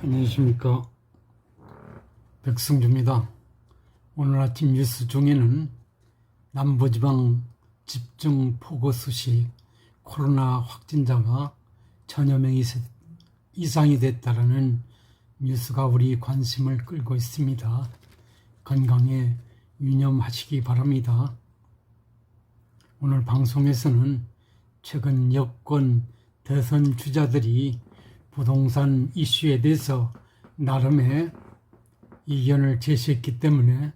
안녕하십니까. 백승주입니다. 오늘 아침 뉴스 중에는 남부지방 집중폭우 소식, 코로나 확진자가 1000여 명 이상이 됐다는 뉴스가 우리 관심을 끌고 있습니다. 건강에 유념하시기 바랍니다. 오늘 방송에서는 최근 여권 대선 주자들이 부동산 이슈에 대해서 나름의 이견을 제시했기 때문에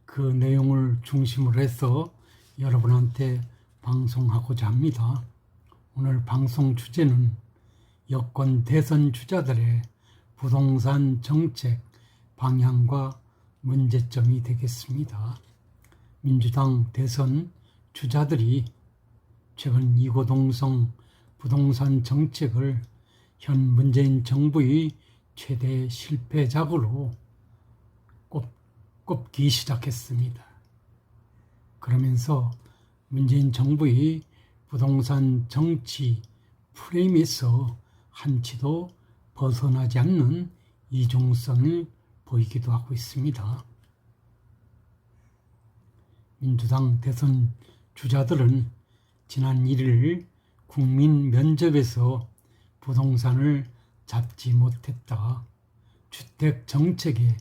그 내용을 중심으로 해서 여러분한테 방송하고자 합니다. 오늘 방송 주제는 여권 대선 주자들의 부동산 정책 방향과 문제점이 되겠습니다. 민주당 대선 주자들이 최근 이고동성 부동산 정책을 현 문재인 정부의 최대 실패작으로 꼽기 시작했습니다. 그러면서 문재인 정부의 부동산 정치 프레임에서 한치도 벗어나지 않는 이중성을 보이기도 하고 있습니다. 민주당 대선 주자들은 지난 1일 국민 면접에서 부동산을 잡지 못했다. 주택 정책에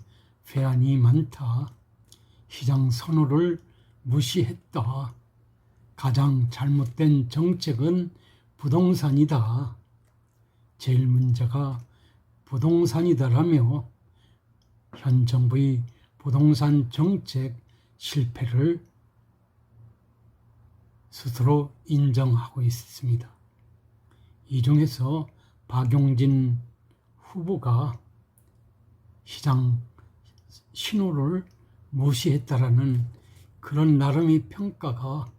회한이 많다. 시장 선호를 무시했다. 가장 잘못된 정책은 부동산이다. 제일 문제가 부동산이다라며 현 정부의 부동산 정책 실패를 스스로 인정하고 있습니다. 이 중에서 박용진 후보가 시장 신호를 무시했다라는 그런 나름의 평가가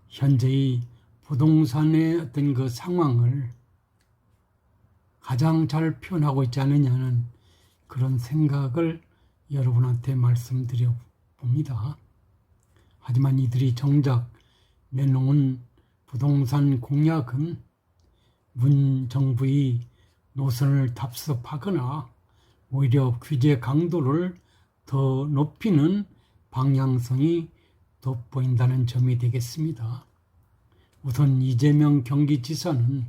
현재의 부동산의 어떤 그 상황을 가장 잘 표현하고 있지 않느냐는 그런 생각을 여러분한테 말씀드려 봅니다. 하지만 이들이 정작 내놓은 부동산 공약은 문 정부의 노선을 답습하거나 오히려 규제 강도를 더 높이는 방향성이 돋보인다는 점이 되겠습니다. 우선 이재명 경기지사는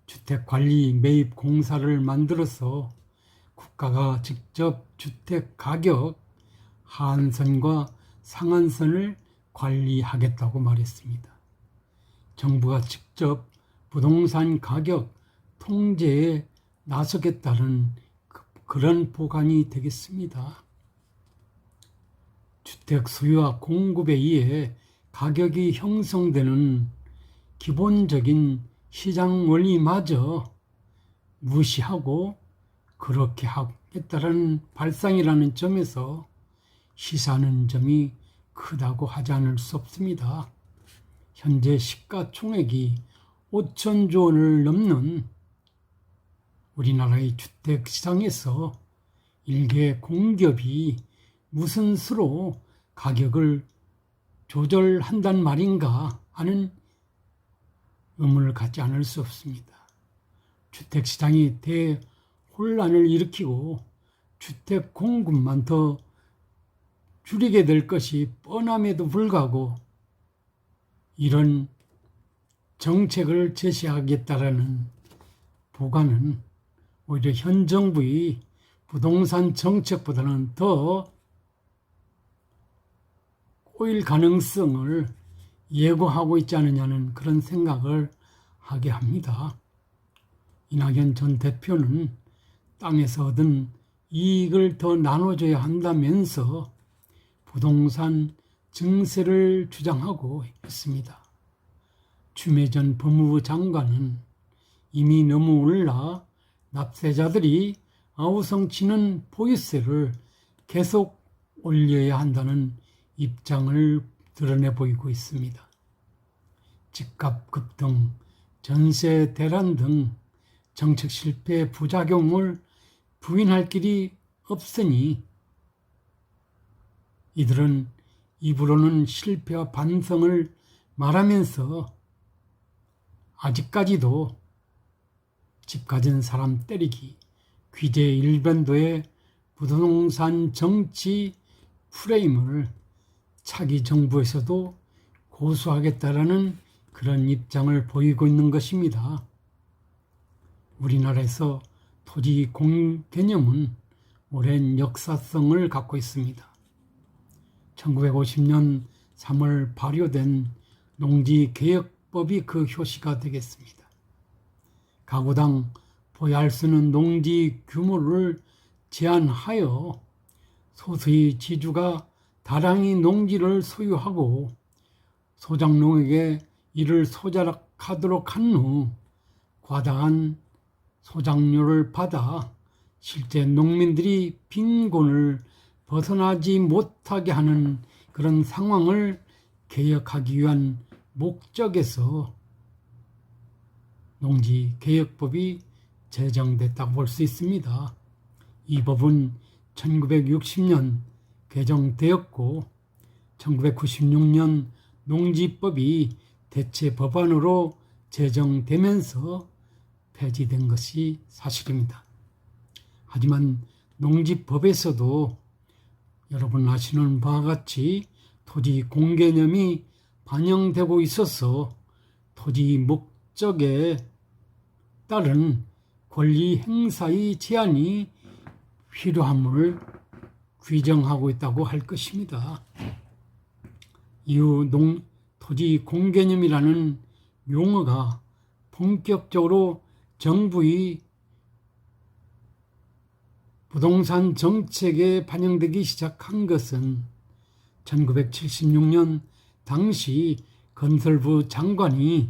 주택관리 매입 공사를 만들어서 국가가 직접 주택 가격 하한선과 상한선을 관리하겠다고 말했습니다. 정부가 직접 부동산 가격 통제에 나서겠다는 그런 보관이 되겠습니다. 주택 수요와 공급에 의해 가격이 형성되는 기본적인 시장 원리마저 무시하고 그렇게 하겠다는 발상이라는 점에서 시사하는 점이 크다고 하지 않을 수 없습니다. 현재 시가총액이 5천조 원을 넘는 우리나라의 주택시장에서 일개 공기업이 무슨 수로 가격을 조절한단 말인가 하는 의문을 갖지 않을 수 없습니다. 주택시장이 대혼란을 일으키고 주택 공급만 더 줄이게 될 것이 뻔함에도 불구하고 이런 정책을 제시하겠다라는 보관은 오히려 현 정부의 부동산 정책보다는 더 꼬일 가능성을 예고하고 있지 않느냐는 그런 생각을 하게 합니다. 이낙연 전 대표는 땅에서 얻은 이익을 더 나눠줘야 한다면서 부동산 증세를 주장하고 있습니다. 추미애 법무부 장관은 이미 너무 올라 납세자들이 아우성치는 보유세를 계속 올려야 한다는 입장을 드러내 보이고 있습니다. 집값 급등, 전세 대란 등 정책 실패의 부작용을 부인할 길이 없으니 이들은 입으로는 실패와 반성을 말하면서 아직까지도 집 가진 사람 때리기, 규제 일변도의 부동산 정치 프레임을 차기 정부에서도 고수하겠다라는 그런 입장을 보이고 있는 것입니다. 우리나라에서 토지 공개념은 오랜 역사성을 갖고 있습니다. 1950년 3월 발효된 농지개혁법이 그 효시가 되겠습니다. 가구당 보유할 수 있는 농지 규모를 제한하여 소수의 지주가 다량의 농지를 소유하고 소작농에게 이를 소작하도록 한 후 과다한 소작료를 받아 실제 농민들이 빈곤을 벗어나지 못하게 하는 그런 상황을 개혁하기 위한 목적에서 농지개혁법이 제정됐다고 볼 수 있습니다. 이 법은 1960년 개정되었고 1996년 농지법이 대체 법안으로 제정되면서 폐지된 것이 사실입니다. 하지만 농지법에서도 여러분 아시는 바와 같이 토지 공개념이 반영되고 있어서 토지 목적에 따른 권리 행사의 제한이 필요함을 규정하고 있다고 할 것입니다. 이후 토지 공개념이라는 용어가 본격적으로 정부의 부동산 정책에 반영되기 시작한 것은 1976년 당시 건설부 장관이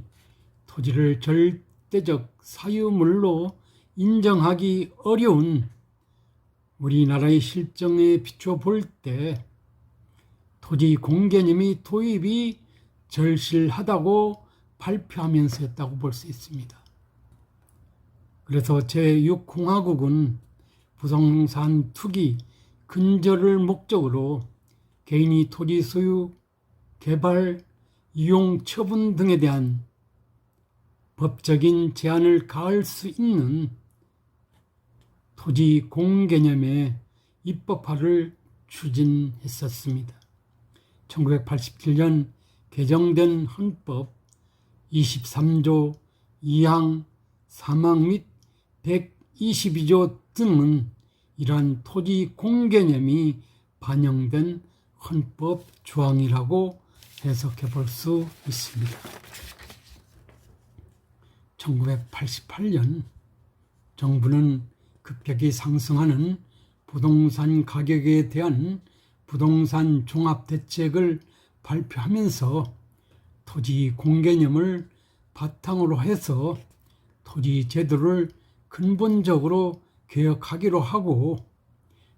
토지를 절대적 사유물로 인정하기 어려운 우리나라의 실정에 비춰 볼 때 토지 공개념이 도입이 절실하다고 발표하면서였다고 볼 수 있습니다. 그래서 제6공화국은 부동산 투기 근절을 목적으로 개인이 토지 소유, 개발, 이용 처분 등에 대한 법적인 제한을 가할 수 있는 토지 공개념의 입법화를 추진했었습니다. 1987년 개정된 헌법 23조 2항 3항 및 122조 등은 이러한 토지 공개념이 반영된 헌법 조항이라고 해석해 볼 수 있습니다. 1988년 정부는 급격히 상승하는 부동산 가격에 대한 부동산 종합대책을 발표하면서 토지 공개념을 바탕으로 해서 토지 제도를 근본적으로 개혁하기로 하고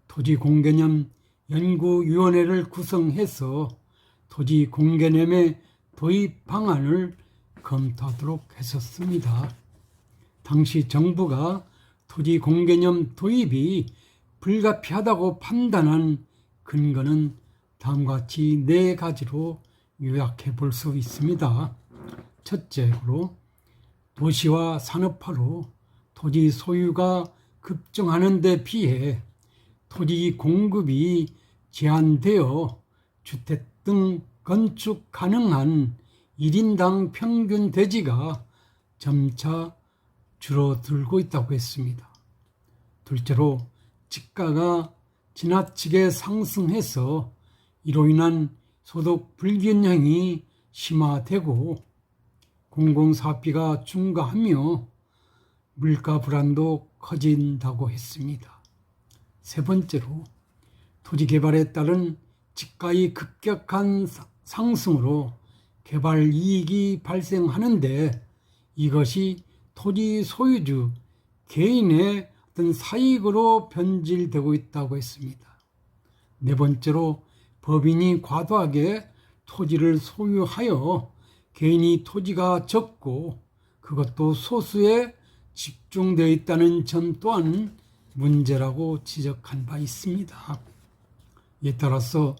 토지 공개념 연구위원회를 구성해서 토지 공개념의 도입 방안을 검토하도록 했었습니다. 당시 정부가 토지 공개념 도입이 불가피하다고 판단한 근거는 다음과 같이 4가지로 요약해 볼 수 있습니다. 첫째로 도시와 산업화로 토지 소유가 급증하는 데 비해 토지 공급이 제한되어 주택 등 건축 가능한 1인당 평균 대지가 점차 줄어들고 있다고 했습니다. 둘째로 집가가 지나치게 상승해서 이로 인한 소득 불균형이 심화되고 공공사업비가 증가하며 물가 불안도 커진다고 했습니다. 세 번째로 토지 개발에 따른 집가의 급격한 상승으로 개발 이익이 발생하는데 이것이 토지 소유주 개인의 어떤 사익으로 변질되고 있다고 했습니다. 네 번째로 법인이 과도하게 토지를 소유하여 개인이 토지가 적고 그것도 소수에 집중되어 있다는 점 또한 문제라고 지적한 바 있습니다. 이에 따라서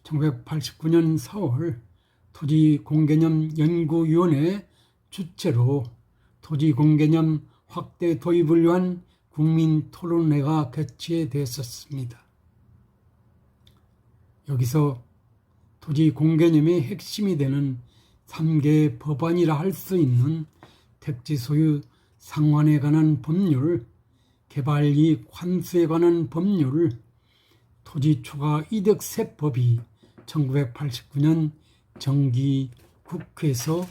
1989년 4월 토지공개념 연구위원회 주최로 토지공개념 확대 도입을 위한 국민 토론회가 개최됐었습니다. 여기서 토지 공개념의 핵심이 되는 3개 법안이라 할 수 있는 택지 소유 상환에 관한 법률, 개발이익 환수에 관한 법률, 토지 초과 이득세법이 1989년 정기 국회에서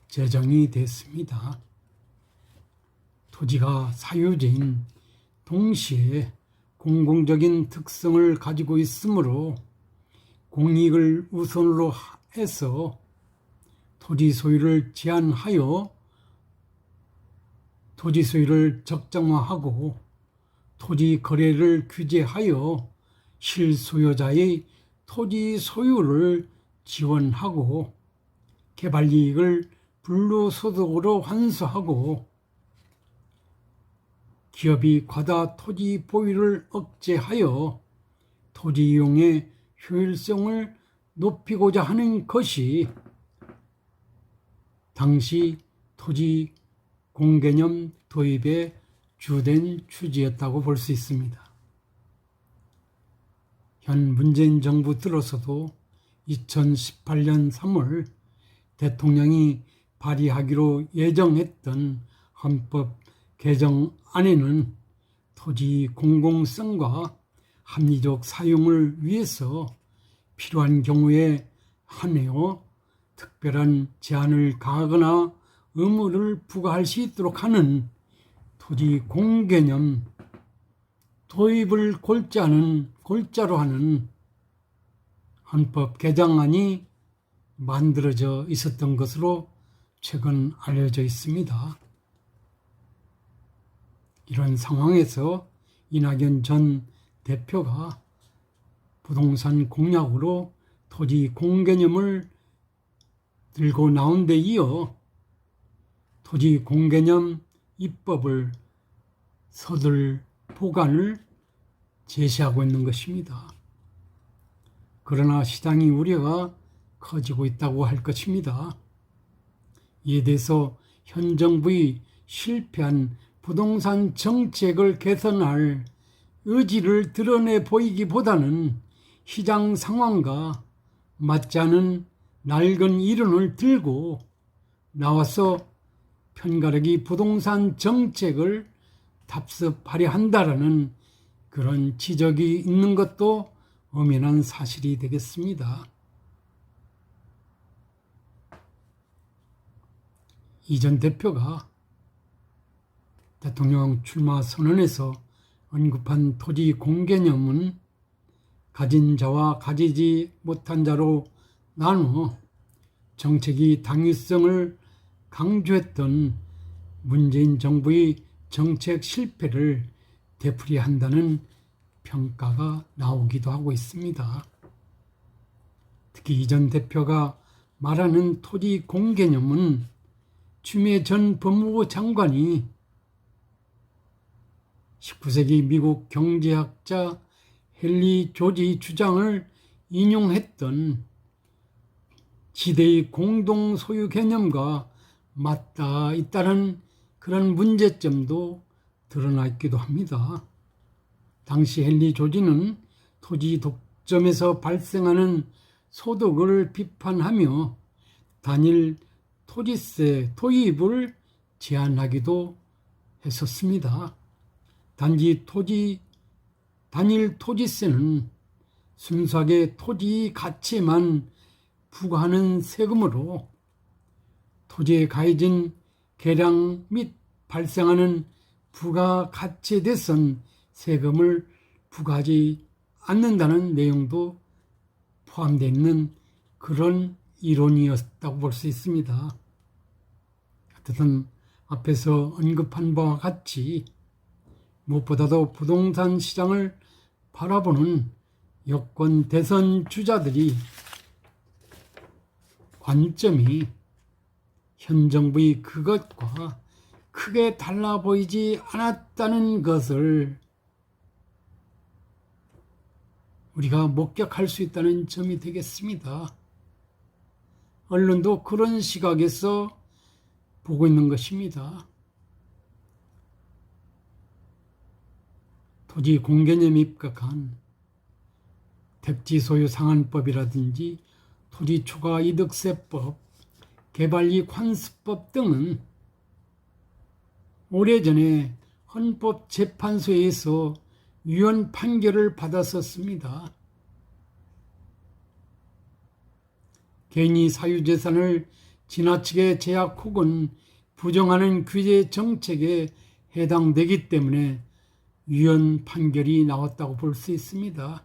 제정이 됐습니다. 토지가 사유지인 동시에 공공적인 특성을 가지고 있으므로 공익을 우선으로 해서 토지 소유를 제한하여 토지 소유를 적정화하고 토지 거래를 규제하여 실소유자의 토지 소유를 지원하고 개발이익을 불로소득으로 환수하고 기업이 과다 토지 보유를 억제하여 토지 이용의 효율성을 높이고자 하는 것이 당시 토지 공개념 도입의 주된 취지였다고 볼 수 있습니다. 현 문재인 정부 들어서도 2018년 3월 대통령이 발의하기로 예정했던 헌법 개정안에는 토지 공공성과 합리적 사용을 위해서 필요한 경우에 한해요 특별한 제한을 가하거나 의무를 부과할 수 있도록 하는 토지 공개념 도입을 골자로 하는 헌법 개정안이 만들어져 있었던 것으로 최근 알려져 있습니다. 이런 상황에서 이낙연 전 대표가 부동산 공약으로 토지 공개념을 들고 나온 데 이어 토지 공개념 입법을 서둘 보관을 제시하고 있는 것입니다. 그러나 시장의 우려가 커지고 있다고 할 것입니다. 이에 대해서 현 정부의 실패한 부동산 정책을 개선할 의지를 드러내 보이기보다는 시장 상황과 맞지 않은 낡은 이론을 들고 나와서 편가르기 부동산 정책을 답습하려 한다라는 그런 지적이 있는 것도 엄연한 사실이 되겠습니다. 이 전 대표가 대통령 출마 선언에서 언급한 토지 공개념은 가진 자와 가지지 못한 자로 나누어 정책의 당위성을 강조했던 문재인 정부의 정책 실패를 되풀이한다는 평가가 나오기도 하고 있습니다. 특히 이 전 대표가 말하는 토지 공개념은 추미애 전 법무부 장관이 19세기 미국 경제학자 헨리 조지 주장을 인용했던 지대의 공동 소유 개념과 맞닿아 있다는 그런 문제점도 드러나 있기도 합니다. 당시 헨리 조지는 토지 독점에서 발생하는 소득을 비판하며 단일 토지세 도입을 제안하기도 했었습니다. 단지 단일 토지세는 순수하게 토지 가치에만 부과하는 세금으로 토지에 가해진 개량 및 발생하는 부가가치에 대해선 세금을 부과하지 않는다는 내용도 포함되어 있는 그런 이론이었다고 볼 수 있습니다. 어쨌든 앞에서 언급한 바와 같이 무엇보다도 부동산 시장을 바라보는 여권 대선 주자들이 관점이 현 정부의 그것과 크게 달라 보이지 않았다는 것을 우리가 목격할 수 있다는 점이 되겠습니다. 언론도 그런 시각에서 보고 있는 것입니다. 토지 공개념에 입각한 택지 소유 상한법이라든지 토지 초과 이득세법, 개발이익 환수법 등은 오래전에 헌법재판소에서 유언 판결을 받았었습니다. 개인이 사유재산을 지나치게 제약 혹은 부정하는 규제 정책에 해당되기 때문에 유언 판결이 나왔다고 볼 수 있습니다.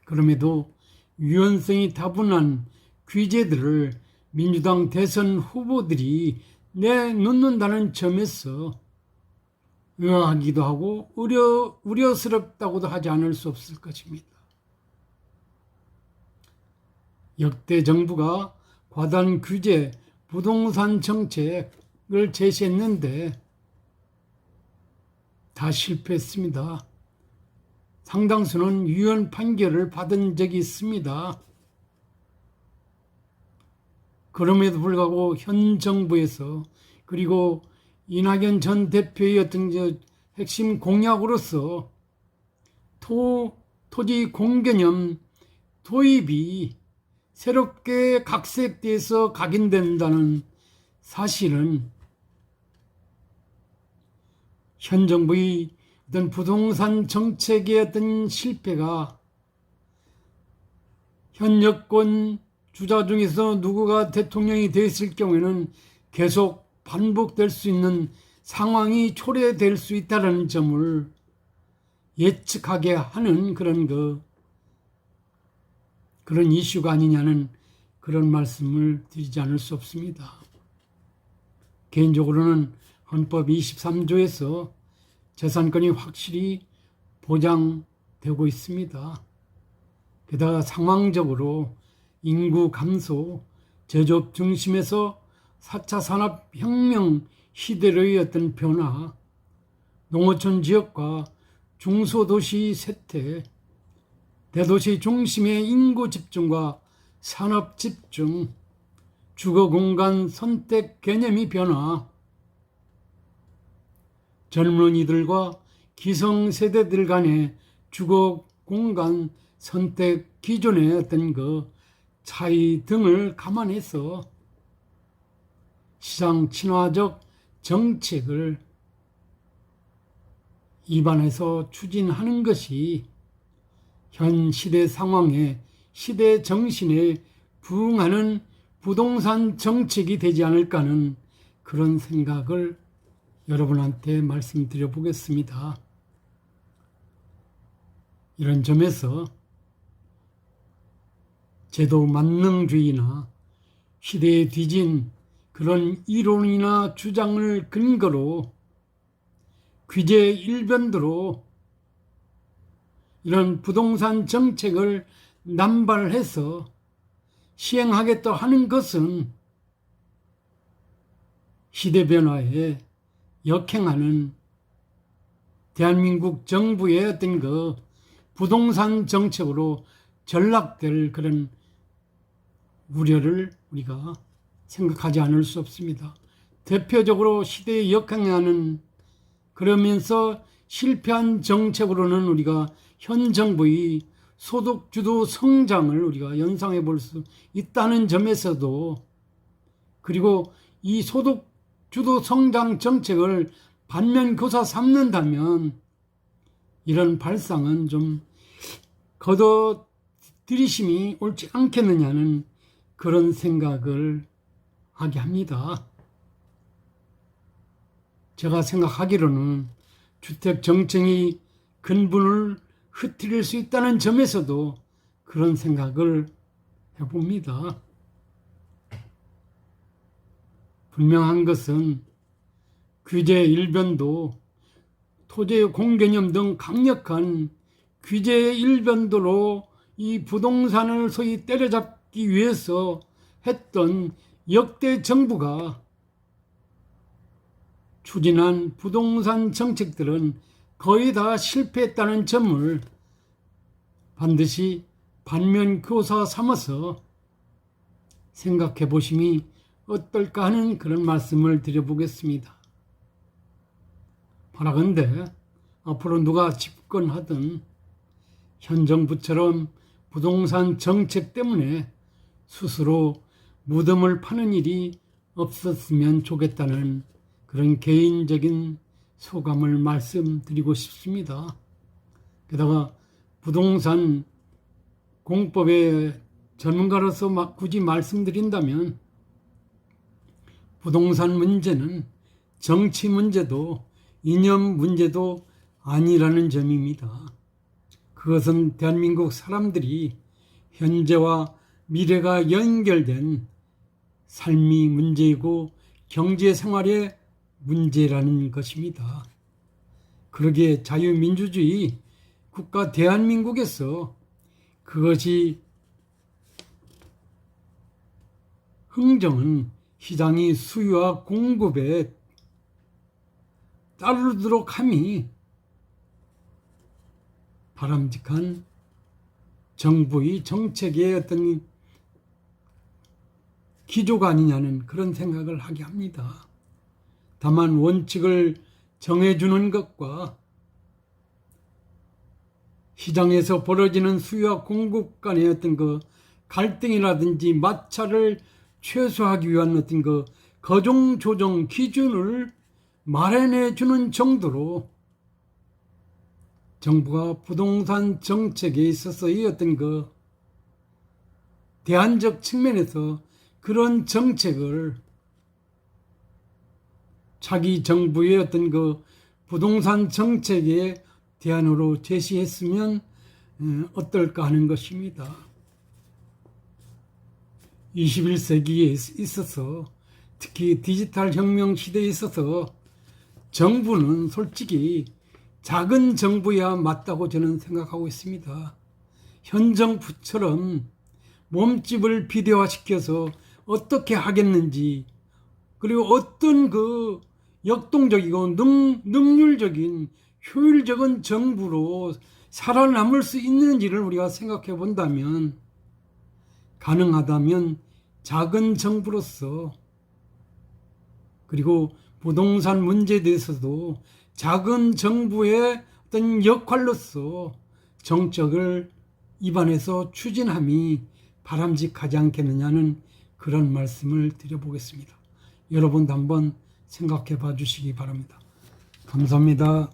그럼에도 유연성이 다분한 규제들을 민주당 대선 후보들이 내놓는다는 점에서 의아하기도 하고 우려스럽다고도 하지 않을 수 없을 것입니다. 역대 정부가 과다한 규제, 부동산 정책을 제시했는데 다 실패했습니다. 상당수는 유언 판결을 받은 적이 있습니다. 그럼에도 불구하고 현 정부에서 그리고 이낙연 전 대표의 어떤 핵심 공약으로서 토지 공개념 도입이 새롭게 각색돼서 각인된다는 사실은 현 정부의 어떤 부동산 정책의 어떤 실패가 현 여권 주자 중에서 누구가 대통령이 되었을 경우에는 계속 반복될 수 있는 상황이 초래될 수 있다는 점을 예측하게 하는 그런 이슈가 아니냐는 그런 말씀을 드리지 않을 수 없습니다. 개인적으로는 헌법 23조에서 재산권이 확실히 보장되고 있습니다. 게다가 상황적으로 인구 감소, 제조업 중심에서 4차 산업혁명 시대로의 어떤 변화, 농어촌 지역과 중소도시 쇠퇴, 대도시 중심의 인구 집중과 산업 집중, 주거공간 선택 개념이 변화, 젊은이들과 기성세대들 간의 주거공간 선택 기존의 어떤 차이 등을 감안해서 시장 친화적 정책을 입안해서 추진하는 것이 현 시대 상황에 시대 정신에 부응하는 부동산 정책이 되지 않을까 하는 그런 생각을 여러분한테 말씀드려 보겠습니다. 이런 점에서 제도 만능주의나 시대에 뒤진 그런 이론이나 주장을 근거로 규제 일변도로 이런 부동산 정책을 남발해서 시행하겠다 하는 것은 시대 변화에 역행하는 대한민국 정부의 어떤 부동산 정책으로 전락될 그런 우려를 우리가 생각하지 않을 수 없습니다. 대표적으로 시대에 역행하는 그러면서 실패한 정책으로는 우리가 현 정부의 소득주도 성장을 우리가 연상해 볼 수 있다는 점에서도 그리고 이 소득주도 성장 정책을 반면교사 삼는다면 이런 발상은 좀 거둬들이심이 옳지 않겠느냐는 그런 생각을 하게 합니다. 제가 생각하기로는 주택 정책이 근본을 흐트릴 수 있다는 점에서도 그런 생각을 해봅니다. 분명한 것은 규제 일변도, 토지 공개념 등 강력한 규제 일변도로 이 부동산을 소위 때려잡기 위해서 했던 역대 정부가 추진한 부동산 정책들은 거의 다 실패했다는 점을 반드시 반면교사 삼아서 생각해 보심이 어떨까 하는 그런 말씀을 드려보겠습니다. 바라건대 앞으로 누가 집권하든 현 정부처럼 부동산 정책 때문에 스스로 무덤을 파는 일이 없었으면 좋겠다는 그런 개인적인 소감을 말씀드리고 싶습니다. 게다가 부동산 공법의 전문가로서 굳이 말씀드린다면 부동산 문제는 정치 문제도 이념 문제도 아니라는 점입니다. 그것은 대한민국 사람들이 현재와 미래가 연결된 삶이 문제이고 경제 생활의 문제라는 것입니다. 그러기에 자유민주주의 국가 대한민국에서 그것이 흥정은 시장이 수요와 공급에 따르도록 함이 바람직한 정부의 정책의 어떤 기조가 아니냐는 그런 생각을 하게 합니다. 다만 원칙을 정해주는 것과 시장에서 벌어지는 수요와 공급 간의 어떤 그 갈등이라든지 마찰을 최소화하기 위한 어떤 그 거종 조정 기준을 마련해 주는 정도로 정부가 부동산 정책에 있어서의 어떤 그 대안적 측면에서 그런 정책을 자기 정부의 어떤 그 부동산 정책의 대안으로 제시했으면 어떨까 하는 것입니다. 21세기에 있어서 특히 디지털 혁명 시대에 있어서 정부는 솔직히 작은 정부야 맞다고 저는 생각하고 있습니다. 현 정부처럼 몸집을 비대화시켜서 어떻게 하겠는지, 그리고 어떤 그 역동적이고 능률적인 효율적인 정부로 살아남을 수 있는지를 우리가 생각해 본다면, 가능하다면 작은 정부로서, 그리고 부동산 문제에 대해서도 작은 정부의 어떤 역할로서 정책을 입안에서 추진함이 바람직하지 않겠느냐는 그런 말씀을 드려보겠습니다. 여러분도 한번 생각해 봐 주시기 바랍니다. 감사합니다.